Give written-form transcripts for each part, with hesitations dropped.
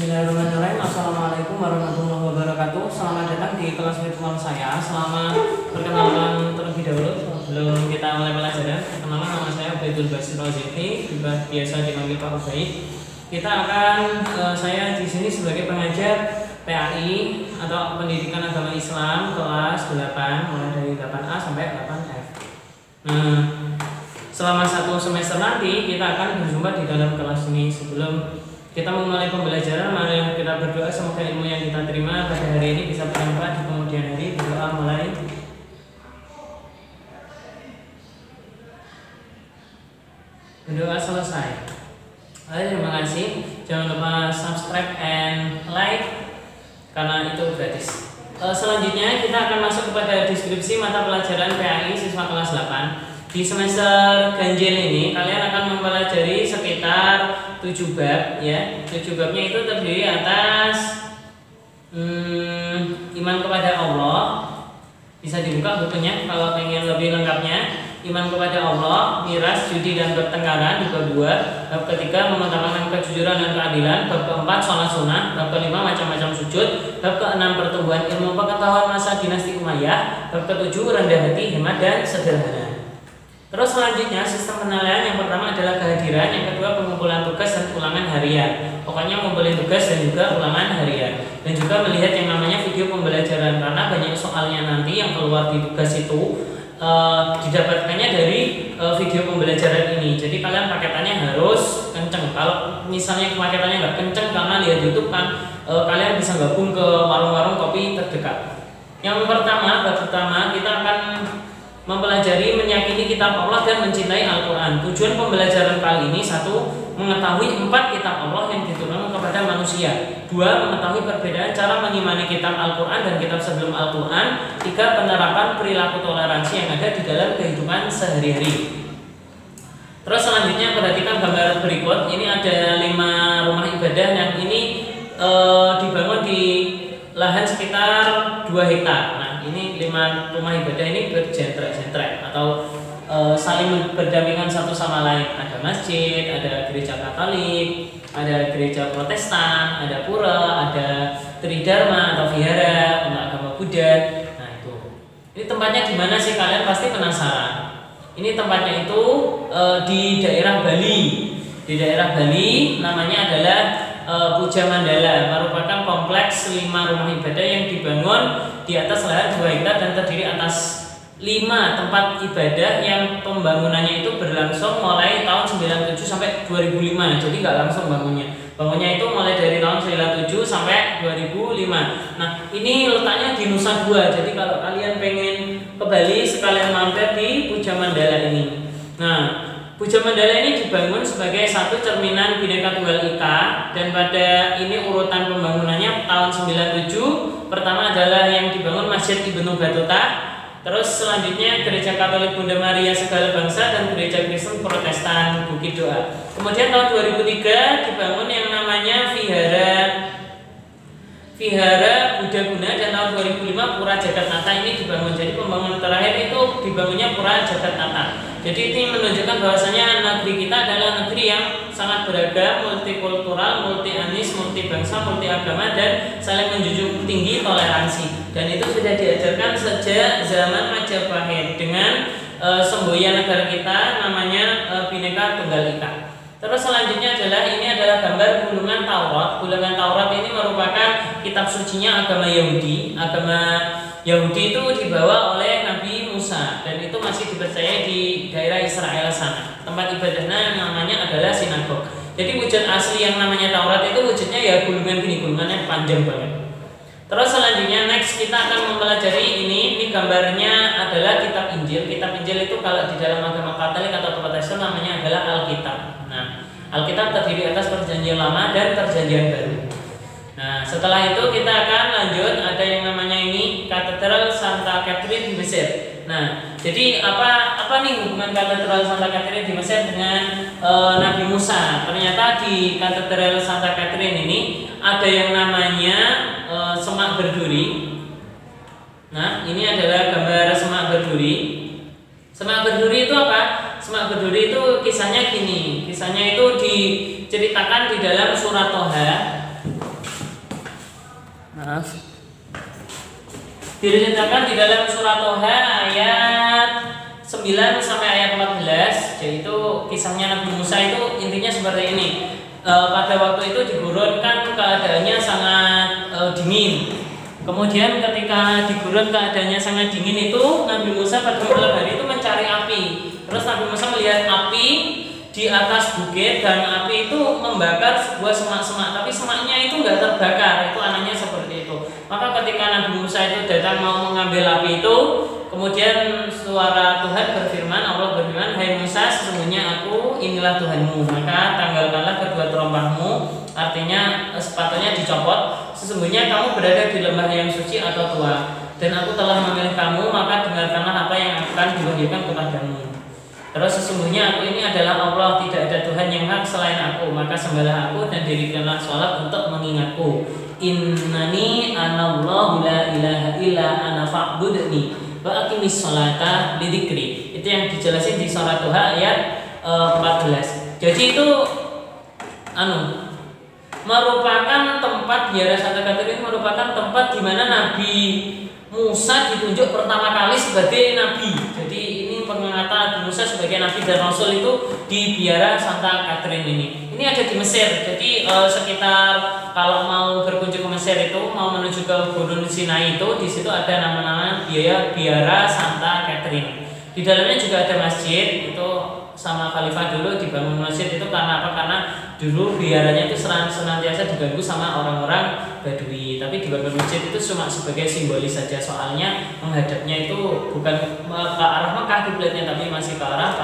Bismillahirrahmanirrahim. Assalamualaikum warahmatullahi wabarakatuh. Selamat datang di kelas virtual saya. Selamat perkenalan terlebih dahulu sebelum kita mulai pelajaran. Perkenalan, nama saya Ubaidul Basir Rozifli, biasa dipanggil Pak Ubaid. Kita akan saya di sini sebagai pengajar PAI atau Pendidikan Agama Islam kelas 8, mulai dari 8A sampai 8F. Selama satu semester nanti kita akan berjumpa di dalam kelas ini. Sebelum kita memulai pembelajaran, mari kita berdoa semoga ilmu yang kita terima pada hari ini bisa bermanfaat di kemudian hari. Berdoa mulai. Berdoa selesai. Terima kasih. Jangan lupa subscribe and like karena itu gratis. Selanjutnya kita akan masuk kepada deskripsi mata pelajaran PAI siswa kelas 8. Di semester ganjil ini kalian akan mempelajari sekitar 7 bab ya. 7 babnya itu terdiri atas iman kepada Allah. Bisa dibuka bukunya kalau ingin lebih lengkapnya. Iman kepada Allah, miras, judi dan pertengkaran di bab 2. Bab ketiga mengutamakan kejujuran dan keadilan. Bab keempat sholat sunnah. Bab kelima macam-macam sujud. Bab keenam pertumbuhan ilmu pengetahuan masa dinasti Umayyah. Bab ketujuh rendah hati, hemat dan sederhana. Terus selanjutnya sistem penilaian yang pertama adalah kehadiran, yang kedua pengumpulan tugas dan ulangan harian. Pokoknya ngumpulin tugas dan juga ulangan harian. Dan juga melihat yang namanya video pembelajaran karena banyak soalnya nanti yang keluar di tugas itu didapatkannya dari video pembelajaran ini. Jadi kalian paketannya harus kenceng. Kalau misalnya paketannya nggak kenceng karena lihat YouTube kan, kalian bisa gabung ke warung-warung kopi terdekat. Yang pertama, bab pertama kita akan mempelajari menyakini kitab Allah dan mencintai Al-Quran. Tujuan pembelajaran kali ini: 1. Mengetahui 4 kitab Allah yang diturunkan kepada manusia. 2. Mengetahui perbedaan cara mengimani kitab Al-Quran dan kitab sebelum Al-Quran. 3. Penerapan perilaku toleransi yang ada di dalam kehidupan sehari-hari. Terus selanjutnya perhatikan gambar berikut. Ini ada 5 rumah ibadah yang ini dibangun di lahan sekitar 2 hektar. Ini 5 rumah ibadah ini berjentrek-jentrek atau saling berdampingan satu sama lain. Ada masjid, ada gereja Katolik, ada gereja Protestan, ada pura, ada Tridharma atau vihara untuk agama Buddha. Nah itu. Ini tempatnya di mana sih, kalian pasti penasaran. Ini tempatnya itu di daerah Bali. Di daerah Bali namanya adalah Puja Mandala, merupakan kompleks 5 rumah ibadah yang dibangun di atas lahan 2 hektar dan terdiri atas 5 tempat ibadah yang pembangunannya itu berlangsung mulai tahun 97 sampai 2005. Jadi nggak langsung bangunnya. Bangunnya itu mulai dari tahun 97 sampai 2005. Nah, ini letaknya di Nusa Dua. Jadi kalau kalian pengen ke Bali sekalian mampir di Puja Mandala ini. Nah, Puja Mandala ini dibangun sebagai satu cerminan Bhinneka Tunggal Ika, dan pada ini urutan pembangunannya tahun 97. Pertama adalah yang dibangun Masjid Ibnu Battuta, terus selanjutnya Gereja Katolik Bunda Maria Segala Bangsa dan Gereja Kristen Protestan Bukit Doa. Kemudian tahun 2003 dibangun yang namanya Vihara Buddha Guna, dan tahun 2005 Pura Jagatnata ini dibangun. Jadi pembangunan terakhir itu dibangunnya Pura Jagatnata. Jadi ini menunjukkan bahwasanya negeri kita adalah negeri yang sangat beragam, multikultural, multi etnis, multi bangsa, multi agama, dan saling menjunjung tinggi toleransi. Dan itu sudah diajarkan sejak zaman Majapahit dengan semboyan negara kita namanya Bhinneka Tunggal Ika. Terus selanjutnya ini adalah gambar gulungan Taurat. Gulungan Taurat ini merupakan kitab sucinya agama Yahudi. Agama Yahudi itu dibawa oleh Nabi Musa dan itu masih dipercaya di daerah Israel sana. Tempat ibadahnya namanya adalah sinagog. Jadi wujud asli yang namanya Taurat itu wujudnya ya gulungan gini, gulungannya panjang banget. Terus selanjutnya kita akan mempelajari ini gambarnya adalah kitab Injil. Kitab Injil itu kalau di dalam agama Katolik atau Protestan namanya adalah Alkitab. Nah, Alkitab terdiri atas Perjanjian Lama dan Perjanjian Baru. Nah, setelah itu kita akan lanjut, ada yang namanya ini Katedral Santa Catherine di Mesir. Nah, jadi apa nih hubungan Katedral Santa Catherine di Mesir dengan Nabi Musa? Ternyata di Katedral Santa Catherine ini ada yang namanya semak berduri. Nah, ini adalah gambar semak berduri. Semak berduri itu apa? Semak berduri itu kisahnya gini. Kisahnya itu diceritakan di dalam surat Toha. Maaf. Diceritakan di dalam surat Toha ayat 9 sampai ayat 14, yaitu kisahnya Nabi Musa. Itu intinya seperti ini. Pada waktu itu di gurun kan keadaannya sangat dingin. Kemudian ketika di gurun keadaannya sangat dingin itu, Nabi Musa pada malam hari itu mencari api. Terus Nabi Musa melihat api di atas bukit, dan api itu membakar sebuah semak-semak, tapi semaknya itu nggak terbakar. Itu anehnya seperti itu. Maka ketika Nabi Musa itu datang mau mengambil api itu, kemudian suara Tuhan berfirman, Allah berfirman, "Hai Musa, sesungguhnya aku inilah Tuhanmu, maka tanggalkanlah kedua terompahmu," artinya sepatunya dicopot, "sesungguhnya kamu berada di lembah yang suci atau tua, dan aku telah memilih kamu, maka dengarkanlah apa yang akan diwahyukan kepadamu. Terus sesungguhnya aku ini adalah Allah, tidak ada Tuhan yang hak selain aku, maka sembahlah aku dan dirikanlah sholat untuk mengingatku. Innani anallahu la ilaha illa ana fa'budni wa aqimis sholata lidzikri." Itu yang dijelasin di surat Toha ayat 14. Jadi itu merupakan tempat, biara Santa Catherine merupakan tempat di mana Nabi Musa ditunjuk pertama kali sebagai nabi. Jadi ini pengangkatan Nabi Musa sebagai nabi dan rasul itu di biara Santa Catherine ini. Ini ada di Mesir. Jadi sekitar kalau mau berkunjung ke Mesir itu, mau menuju ke Gunung Sinai itu, di situ ada nama-nama biara Santa Catherine. Di dalamnya juga ada masjid. Itu sama Khalifah dulu dibangun masjid itu karena apa? Karena dulu biaranya itu senantiasa diganggu sama orang-orang Badui. Tapi dibangun masjid itu cuma sebagai simbolis saja, soalnya menghadapnya itu bukan ke arah Mekah kiblatnya, tapi masih ke arah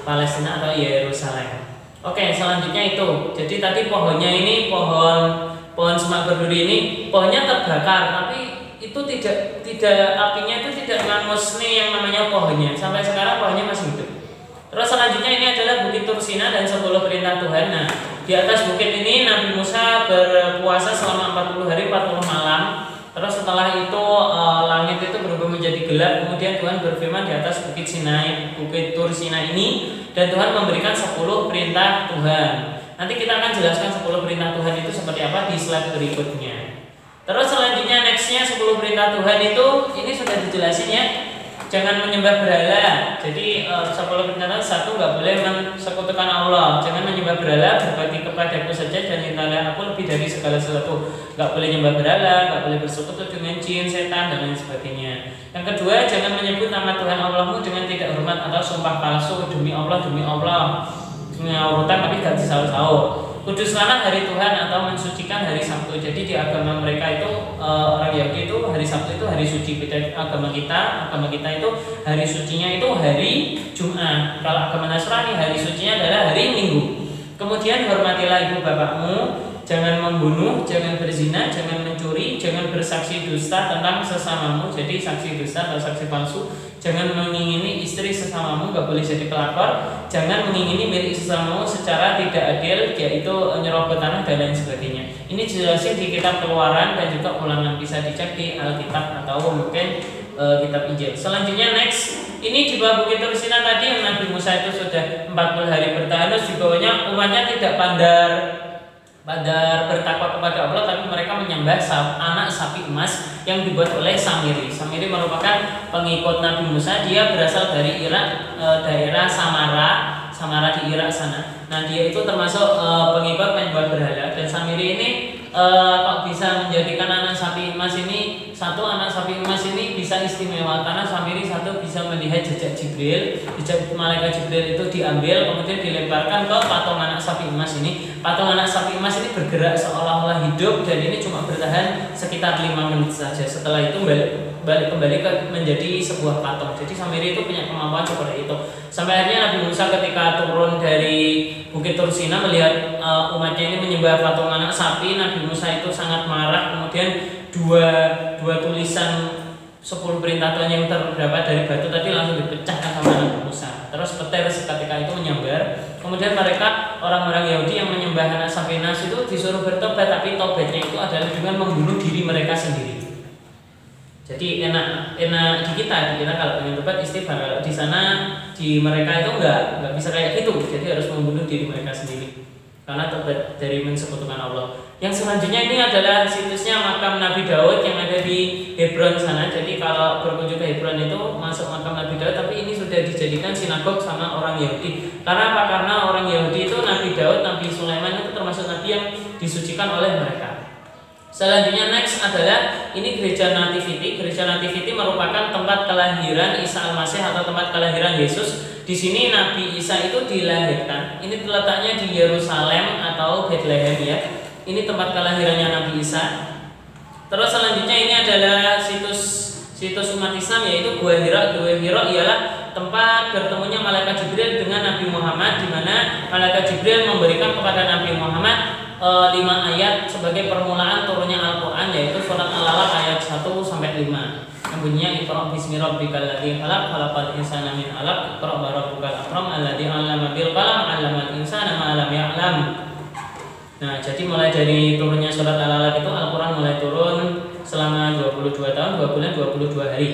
Palestina atau Yerusalem. Oke, selanjutnya itu. Jadi tadi pohonnya ini pohon semak berduri ini pohonnya terbakar, tapi itu tidak apinya itu tidak menghanguskan yang namanya pohonnya. Sampai sekarang pohonnya masih hidup. Terus selanjutnya ini adalah Bukit Tursina dan 10 perintah Tuhan. Nah, di atas bukit ini Nabi Musa berpuasa selama 40 hari 40 malam. Terus setelah itu langit itu berubah menjadi gelap. Kemudian Tuhan berfirman di atas Bukit Sinai, Bukit Tursina ini, dan Tuhan memberikan 10 perintah Tuhan. Nanti kita akan jelaskan 10 perintah Tuhan itu seperti apa di slide berikutnya. Terus selanjutnya nextnya 10 perintah Tuhan itu ini sudah dijelasin ya. Jangan menyembah berhala. Jadi 10 perintah Tuhan, 1, nggak boleh mensekutukan Allah. Jangan menyembah berhala, berbakti kepadaku saja dan cintalah aku lebih dari segala sesuatu. Nggak boleh menyembah berhala, nggak boleh bersekutu dengan jin, setan, dan lain sebagainya. Yang kedua, jangan menyebut nama Tuhan Allahmu dengan tidak hormat atau sumpah palsu, demi Allah, urutan tapi gak disaur-saur. Kuduskanlah hari Tuhan atau mensucikan hari Sabtu. Jadi di agama mereka itu orang Yahudi itu hari Sabtu itu hari suci. Beda agama kita itu hari sucinya itu hari Jumat. Kalau agama Nasrani hari sucinya adalah hari Minggu. Kemudian hormatilah ibu bapakmu, jangan membunuh, jangan berzina, jangan mencuri, jangan bersaksi dusta tentang sesamamu. Jadi saksi dusta atau saksi palsu. Jangan mengingini istri sesamamu, gak boleh jadi pelakor. Jangan mengingini milik sesamamu secara tidak adil, yaitu nyerobot tanah dan lain sebagainya. Ini dijelasin di kitab Keluaran dan juga Ulangan, bisa dicek di Alkitab atau mungkin kitab Injil. Selanjutnya next, ini di bawah Bukit Tursina tadi yang Nabi Musa itu sudah 40 hari bertahan. Terus di bawahnya umatnya tidak pandar bertakwa kepada Allah, tapi mereka menyembah anak sapi emas yang dibuat oleh Samiri. Samiri merupakan pengikut Nabi Musa. Dia berasal dari Irak, daerah Samara di Irak sana. Nah, dia itu termasuk pengikut penyembah berhala. Dan Samiri ini kok bisa menjadikan anak sapi emas ini, satu anak sapi emas ini bisa istimewa karena Samiri satu bisa melihat jejak Jibril. Jejak malaikat Jibril itu diambil kemudian dilemparkan ke patung anak sapi emas ini. Patung anak sapi emas ini bergerak seolah-olah hidup dan ini cuma bertahan sekitar 5 menit saja. Setelah itu balik kembali menjadi sebuah patung. Jadi Samiri itu punya kemampuan seperti itu. Sampai akhirnya Nabi Musa ketika turun dari Bukit Tursina melihat umatnya ini menyembah patung anak sapi, Nabi Musa itu sangat marah. Kemudian dua tulisan 10 perintah Tuhan yang terdapat dari batu tadi langsung dipecahkan sama Nabi Musa. Terus petir seketika itu menyambar. Kemudian mereka orang-orang Yahudi yang menyembah anak sapi nas itu disuruh bertobat, tapi tobatnya itu adalah dengan membunuh diri mereka sendiri. Jadi enak di kita kalau pengen tobat istighfar. Kalau di sana di mereka itu nggak bisa kayak gitu. Jadi harus membunuh diri mereka sendiri. karena tobat dari mensekutukan Allah. Yang selanjutnya ini adalah situsnya makam Nabi Daud yang ada di Hebron sana. Jadi kalau berkunjung ke Hebron itu masuk makam Nabi Daud, tapi ini sudah dijadikan sinagog sama orang Yahudi. Karena apa? Karena orang Yahudi itu Nabi Daud, Nabi Sulaiman itu termasuk nabi yang disucikan oleh mereka. Selanjutnya next adalah ini gereja Nativity. Gereja Nativity merupakan tempat kelahiran Isa Al-Masih atau tempat kelahiran Yesus. Di sini Nabi Isa itu dilahirkan. Ini terletaknya di Yerusalem atau Bethlehem ya. Ini tempat kelahirannya Nabi Isa. Terus selanjutnya ini adalah situs umat Islam, yaitu Gua Hira. Gua Hira ialah tempat bertemunya malaikat Jibril dengan Nabi Muhammad, di mana malaikat Jibril memberikan kepada Nabi Muhammad 5 ayat sebagai permulaan turunnya Al-Quran, yaitu surat Al-Alaq ayat 1 sampai 5. Yang bunyinya Iqra bismi rabbikal ladzi khalaq, khalaqal insana min 'alaq, Iqra wa rabbukal akram alladzi 'allama bil qalam, 'allamal insana ma lam ya'lam. Nah, jadi mulai dari turunnya surat Al-Alaq itu Al-Quran mulai turun selama 22 tahun, 2 bulan, 22 hari.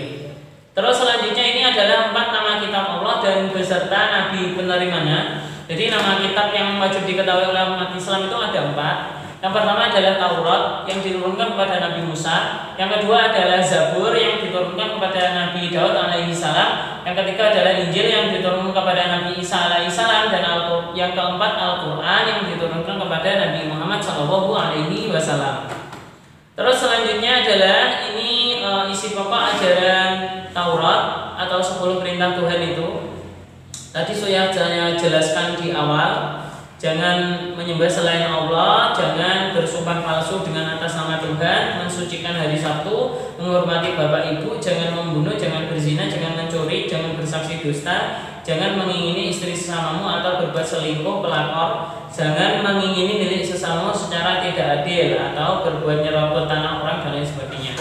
Terus selanjutnya ini adalah 4 nama kitab Allah dan beserta nabi penerimanya. Jadi nama kitab yang wajib diketahui oleh umat Islam itu ada 4. Yang pertama adalah Taurat yang diturunkan kepada Nabi Musa. Yang kedua adalah Zabur yang diturunkan kepada Nabi Daud alaihi salam. Yang ketiga adalah Injil yang diturunkan kepada Nabi Isa alaihi salam, dan yang keempat Al-Quran yang diturunkan kepada Nabi Muhammad sallallahu alaihi wasallam. Terus selanjutnya adalah ini isi pokok ajaran Taurat atau 10 perintah Tuhan itu. Tadi sudah saya jelaskan di awal, jangan menyembah selain Allah, jangan bersumpah palsu dengan atas nama Tuhan, mensucikan hari Sabtu, menghormati bapak ibu, jangan membunuh, jangan berzina, jangan mencuri, jangan bersaksi dusta, jangan mengingini istri sesamamu atau berbuat selingkuh, pelakor, jangan mengingini milik sesamamu secara tidak adil atau berbuat nyerobot tanah orang dan lain sebagainya.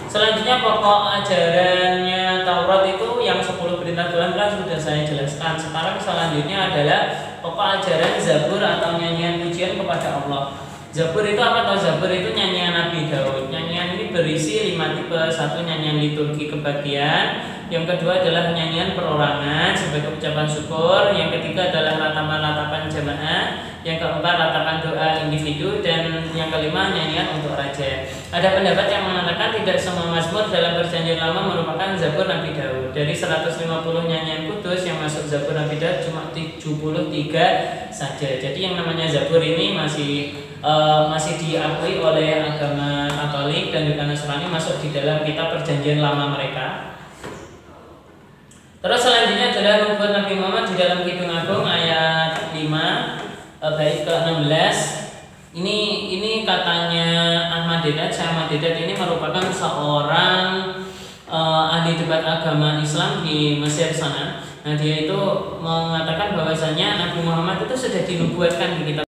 Selanjutnya pokok ajarannya Taurat itu yang 10 perintah Tuhan kan sudah saya jelaskan. Sekarang selanjutnya adalah pokok ajaran Zabur atau nyanyian pujian kepada Allah. Zabur itu apa? Atau Zabur itu nyanyian Nabi Daud. Nyanyian ini berisi 5 tipe. 1 nyanyian liturgi kebaktian, yang kedua adalah nyanyian perorangan sebagai ucapan syukur, yang ketiga adalah ratapan-ratapan jamaah, yang keempat ratapan doa individu, dan yang kelima nyanyian untuk raja. Ada pendapat yang mengatakan tidak semua mazmur dalam Perjanjian Lama merupakan Zabur Nabi Daud. Dari 150 nyanyian kudus yang masuk Zabur Nabi Daud cuma 73 saja. Jadi yang namanya Zabur ini masih diakui oleh agama Katolik dan juga Nasrani, masuk di dalam kitab Perjanjian Lama mereka. Terus selanjutnya adalah nubuat Nabi Muhammad di dalam Kidung Agung ayat 5 bait ke-16. Ini katanya Ahmad Dedat. Ahmad Dedat ini merupakan seorang ahli debat agama Islam di Mesir sana. Nah, dia itu mengatakan bahwasanya Nabi Muhammad itu sudah dinubuatkan di kitab.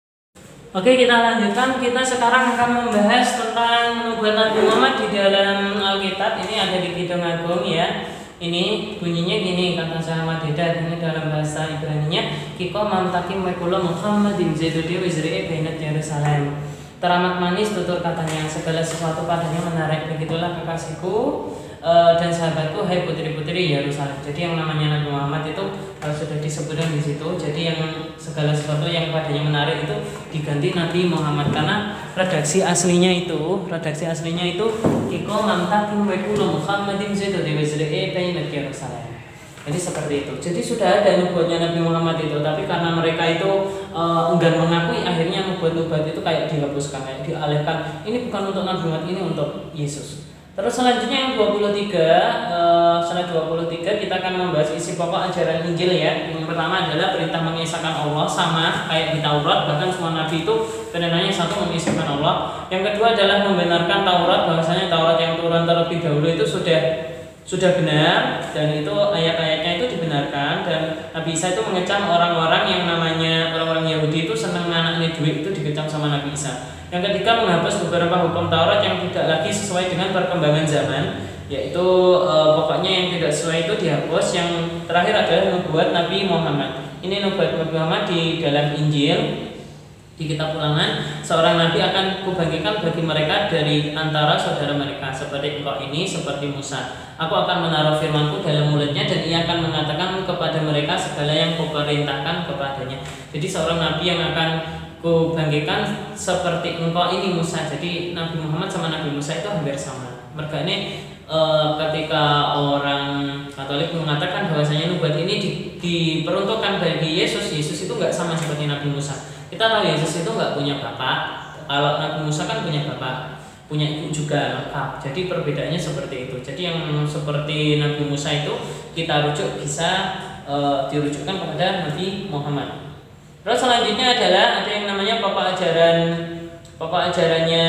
Oke, kita lanjutkan. Kita sekarang akan membahas tentang nubuat Nabi Muhammad di dalam Alkitab. Ini ada di Kidung Agung ya. Ini bunyinya gini, kata Ahmad Dedat ini dalam bahasa Ibraninya, Kiko mamtakim wekulo Muhammadin zedudi wizri'i bainat Yerusalem. Teramat manis tutur katanya, segala sesuatu padanya menarik. Begitulah kekasihku dan sahabatku, hai putri-putri Yerusalem. Jadi yang namanya Nabi Muhammad itu sudah disebutkan di situ. Jadi yang segala sesuatu yang padanya menarik itu diganti Nabi Muhammad, karena redaksi aslinya itu Kiko mamtakim wekulo Muhammadin zedudi wizri'i bainat Yerusalem. Jadi seperti itu. Jadi sudah ada nubuatnya Nabi Muhammad itu, tapi karena mereka itu enggan mengakui, akhirnya nubuat-nubuat itu kayak dihapuskan, kayak dialihkan. Ini bukan untuk Nabi Muhammad, ini untuk Yesus. Terus selanjutnya yang 23, slide 23 kita akan membahas isi pokok ajaran Injil ya. Yang pertama adalah perintah mengisahkan Allah, sama kayak di Taurat, bahkan semua nabi itu perintahnya satu, mengisahkan Allah. Yang kedua adalah membenarkan Taurat, bahwasanya Taurat yang turun terlebih dahulu itu sudah benar, dan itu ayat-ayatnya itu dibenarkan. Dan Nabi Isa itu mengecam orang-orang yang namanya orang-orang Yahudi itu senang nganaknya duit, itu dikecam sama Nabi Isa. Yang ketiga menghapus beberapa hukum Taurat yang tidak lagi sesuai dengan perkembangan zaman, yaitu pokoknya yang tidak sesuai itu dihapus. Yang terakhir adalah nubuat Nabi Muhammad. Ini nubuat Nabi Muhammad di dalam Injil. Di kitab Ulangan, seorang nabi akan kubangkitkan bagi mereka dari antara saudara mereka, seperti engkau ini, seperti Musa. Aku akan menaruh firmanku dalam mulutnya, dan ia akan mengatakan kepada mereka segala yang kuperintahkan kepadanya. Jadi seorang nabi yang akan kubangkitkan seperti engkau ini Musa. Jadi Nabi Muhammad sama Nabi Musa itu hampir sama. Mereka ini ketika orang Katolik mengatakan bahwasanya nubuat ini diperuntukkan bagi Yesus itu nggak sama seperti Nabi Musa. Kita tahu Yesus itu nggak punya bapak. Kalau Nabi Musa kan punya bapak, punya ibu juga lengkap. Jadi perbedaannya seperti itu. Jadi yang seperti Nabi Musa itu kita rujuk bisa dirujukkan kepada Nabi Muhammad. Terus selanjutnya adalah ada yang namanya pokok ajarannya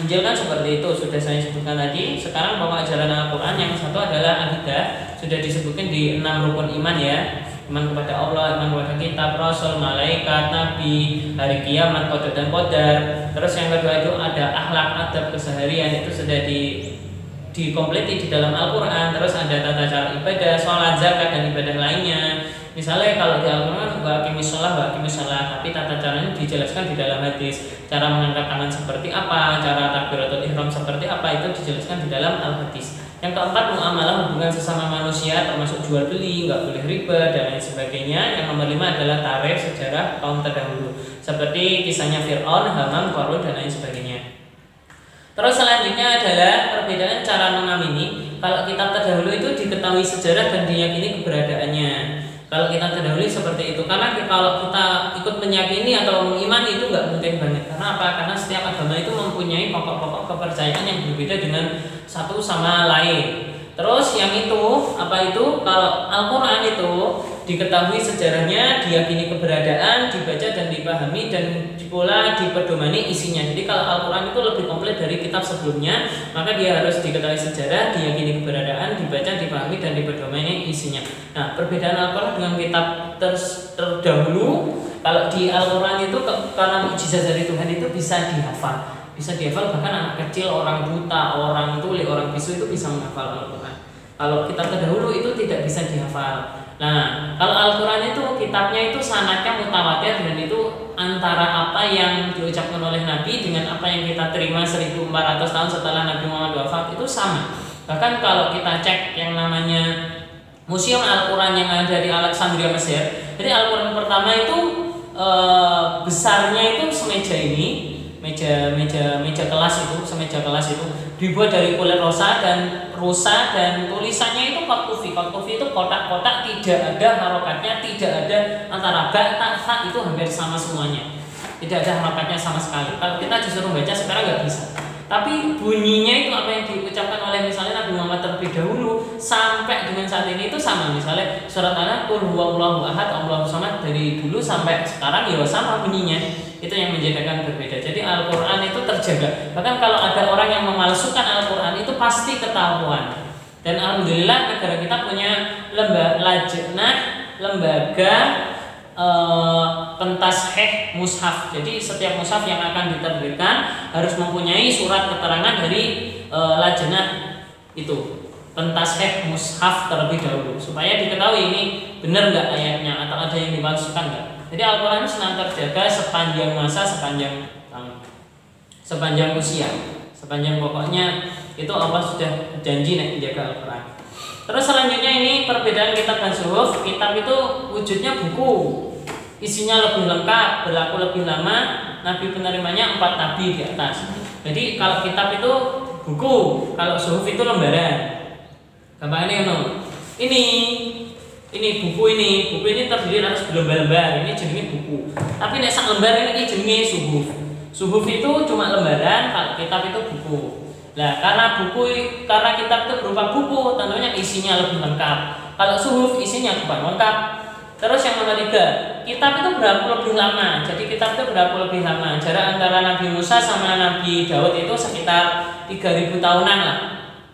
Injil kan seperti itu, sudah saya sebutkan tadi. Sekarang pokok ajaran Al-Quran yang satu adalah akidah, sudah disebutkan di 6 rukun iman ya. Iman kepada Allah, iman kepada kitab, rasul, malaikat, nabi, hari kiamat, qada dan qadar. Terus yang kedua itu ada akhlak, adab, keseharian, itu sudah dikompleti di dalam Al-Quran. Terus ada tata cara ibadah, sholat, zakat, dan ibadah lainnya. Misalnya kalau di Al-Quran waqimis sholat, tapi tata caranya dijelaskan di dalam hadis. Cara mengangkat tangan seperti apa, cara takbiratul ihram seperti apa, itu dijelaskan di dalam al-hadis. Yang keempat, muamalah hubungan sesama manusia termasuk jual beli, nggak boleh riba dan lain sebagainya. Yang nomor 5 adalah tarikh sejarah kaum terdahulu seperti kisahnya Fir'aun, Haman, Qarun dan lain sebagainya. Terus selanjutnya adalah perbedaan cara mengamini. Kalau kitab terdahulu itu diketahui sejarah dan diyakini keberadaannya. Kalau kita terdahulu seperti itu, karena kalau kita ikut meyakini atau mengimani itu nggak mungkin banget. Karena apa? Karena setiap agama itu mempunyai pokok-pokok kepercayaan yang berbeda dengan satu sama lain. Terus yang itu apa itu? Kalau Al-Quran itu diketahui sejarahnya, diyakini keberadaan, dibaca dan dipahami dan pula dipedomani isinya. Jadi kalau Al-Quran itu lebih komplit dari kitab sebelumnya, maka dia harus diketahui sejarah, diyakini keberadaan, dibaca, dipahami dan dipedomani isinya. Nah, perbedaan Al-Quran dengan kitab terdahulu, kalau di Al-Quran itu karena mukjizat dari Tuhan itu bisa dihafal, bahkan anak kecil, orang buta, orang tuli, orang bisu itu bisa menghafal Al-Quran. Kalau kitab terdahulu itu tidak bisa dihafal. Nah, kalau Al-Quran itu kitabnya itu sanadnya mutawatir dan itu antara apa yang diucapkan oleh Nabi dengan apa yang kita terima 1400 tahun setelah Nabi Muhammad wafat itu sama. Bahkan kalau kita cek yang namanya Museum Al-Quran yang ada di Alexandria Mesir, jadi Al-Quran pertama itu besarnya itu semeja ini, meja kelas itu, semeja kelas itu dibuat dari kulit rusa dan tulisannya itu qattufi itu kotak-kotak, tidak ada harokatnya, tidak ada antara ba, ta, tha, itu hampir sama semuanya, tidak ada harokatnya sama sekali. Kalau kita disuruh baca sekarang nggak bisa, tapi bunyinya itu apa yang diucapkan oleh misalnya Nabi Muhammad terlebih dahulu sampai dengan saat ini itu sama. Misalnya surat Al-An'am qul huwallahu ahad Allahus samad, dari dulu sampai sekarang ya sama bunyinya. Itu yang menjadikan berbeda. Jadi Al-Quran itu terjaga. Bahkan kalau ada orang yang memalsukan Al-Quran itu pasti ketahuan. Dan alhamdulillah negara kita punya lembaga pentasheh mushaf. Jadi setiap mushaf yang akan diterbitkan harus mempunyai surat keterangan dari lajnah itu, pentasheh mushaf terlebih dahulu, supaya diketahui ini benar nggak ayatnya atau ada yang dipalsukan nggak. Jadi Al-Quran itu senang terjaga sepanjang masa, sepanjang usia, sepanjang pokoknya itu Allah sudah janji nih menjaga Al-Quran. Terus selanjutnya ini perbedaan kitab dan suhuf. Kitab itu wujudnya buku, isinya lebih lengkap, berlaku lebih lama, nabi penerimanya 4 nabi di atas. Jadi kalau kitab itu buku, kalau suhuf itu lembaran. Gampangnya ini buku ini terdiri atas berlembar-lembar, ini jenisnya buku. Tapi nek sak lembar ini jenisnya suhuf. Suhuf itu cuma lembaran, kalau kitab itu buku. Nah, karena kitab itu berupa buku, tentunya isinya lebih lengkap. Kalau suhuf isinya kurang lengkap. Terus yang nomor 3, kitab itu berlaku lebih lama. Jadi kitab itu berlaku lebih lama. Jarak antara Nabi Musa sama Nabi Daud itu sekitar 3000 tahunan lah.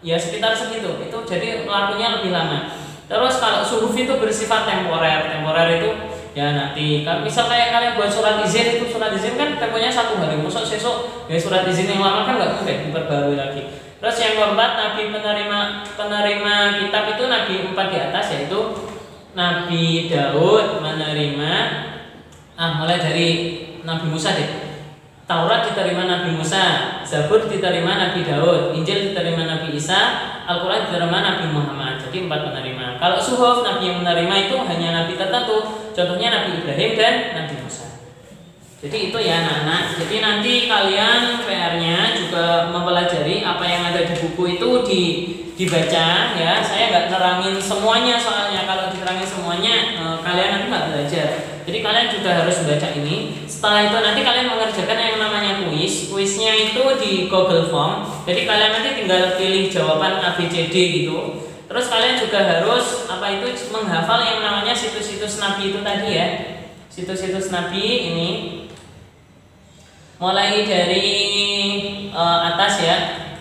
Ya sekitar segitu. Itu jadi lakunya lebih lama. Terus kalau suhuf itu bersifat temporer itu ya nanti kan misal kayak kalian buat surat izin kan temponya 1 hari, masuk sesuk ya surat izin yang lama kan nggak mungkin diperbarui lagi. Terus yang keempat, nabi penerima kitab itu nabi 4 di atas, yaitu Nabi Daud menerima mulai dari Nabi Musa deh. Taurat diterima Nabi Musa, Zabur diterima Nabi Daud, Injil diterima Nabi Isa, Al-Quran diterima Nabi Muhammad. Jadi 4 penerima. Kalau suhuf, nabi yang menerima itu hanya nabi tertentu. Contohnya Nabi Ibrahim dan Nabi Musa. Jadi itu ya anak-anak. Jadi nanti kalian PR-nya juga mempelajari apa yang ada di buku itu dibaca ya. Saya nggak nerangin semuanya soalnya kalau diterangin semuanya kalian nanti nggak belajar. Jadi kalian juga harus baca ini. Setelah itu nanti kalian mengerjakan yang namanya kuis. Kuisnya itu di Google Form. Jadi kalian nanti tinggal pilih jawaban ABCD gitu. Terus kalian juga harus menghafal yang namanya situs-situs Nabi itu tadi ya. Situs-situs Nabi ini mulai dari atas ya.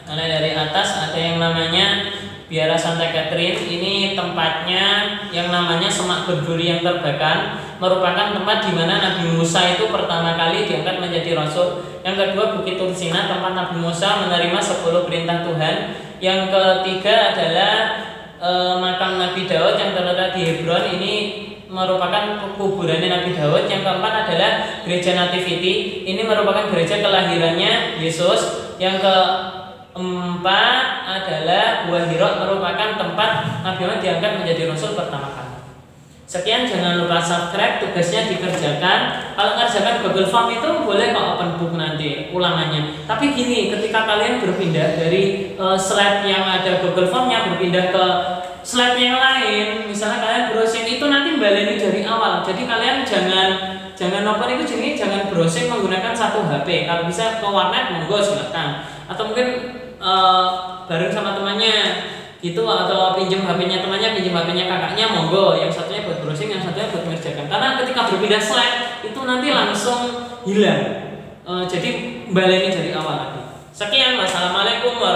Mulai dari atas ada yang namanya Biara Santa Catherine. Ini tempatnya yang namanya Semak Berduri yang Terbakar, merupakan tempat di mana Nabi Musa itu pertama kali diangkat menjadi rasul. Yang kedua Bukit Tursina, tempat Nabi Musa menerima 10 perintah Tuhan. Yang ketiga adalah makam Nabi Daud yang terletak di Hebron. Ini merupakan kuburannya Nabi Daud. Yang keempat adalah Gereja Nativity. Ini merupakan gereja kelahirannya Yesus. Yang keempat adalah Gua Hirot, merupakan tempat Nabi Muhammad diangkat menjadi rasul pertama kali. Sekian, jangan lupa subscribe, tugasnya dikerjakan. Kalau ngerjakan Google Form itu boleh kok open book nanti ulangannya. Tapi gini, ketika kalian berpindah dari slide yang ada Google Formnya berpindah ke slide yang lain, misalnya kalian browsing itu nanti baleni dari awal. Jadi kalian jangan open itu, jadi jangan browsing menggunakan satu HP. Kalau bisa ke warnet monggo silakan. Atau mungkin bareng sama temannya gitu, atau pinjam HP-nya temannya, pinjam HP-nya kakaknya, monggo. Yang satunya buat browsing, yang satunya buat mengerjakan. Karena ketika berpindah slide itu nanti langsung hilang. Jadi baleni dari awal lagi. Sekian, wassalamualaikum warahmatullahi wabarakatuh.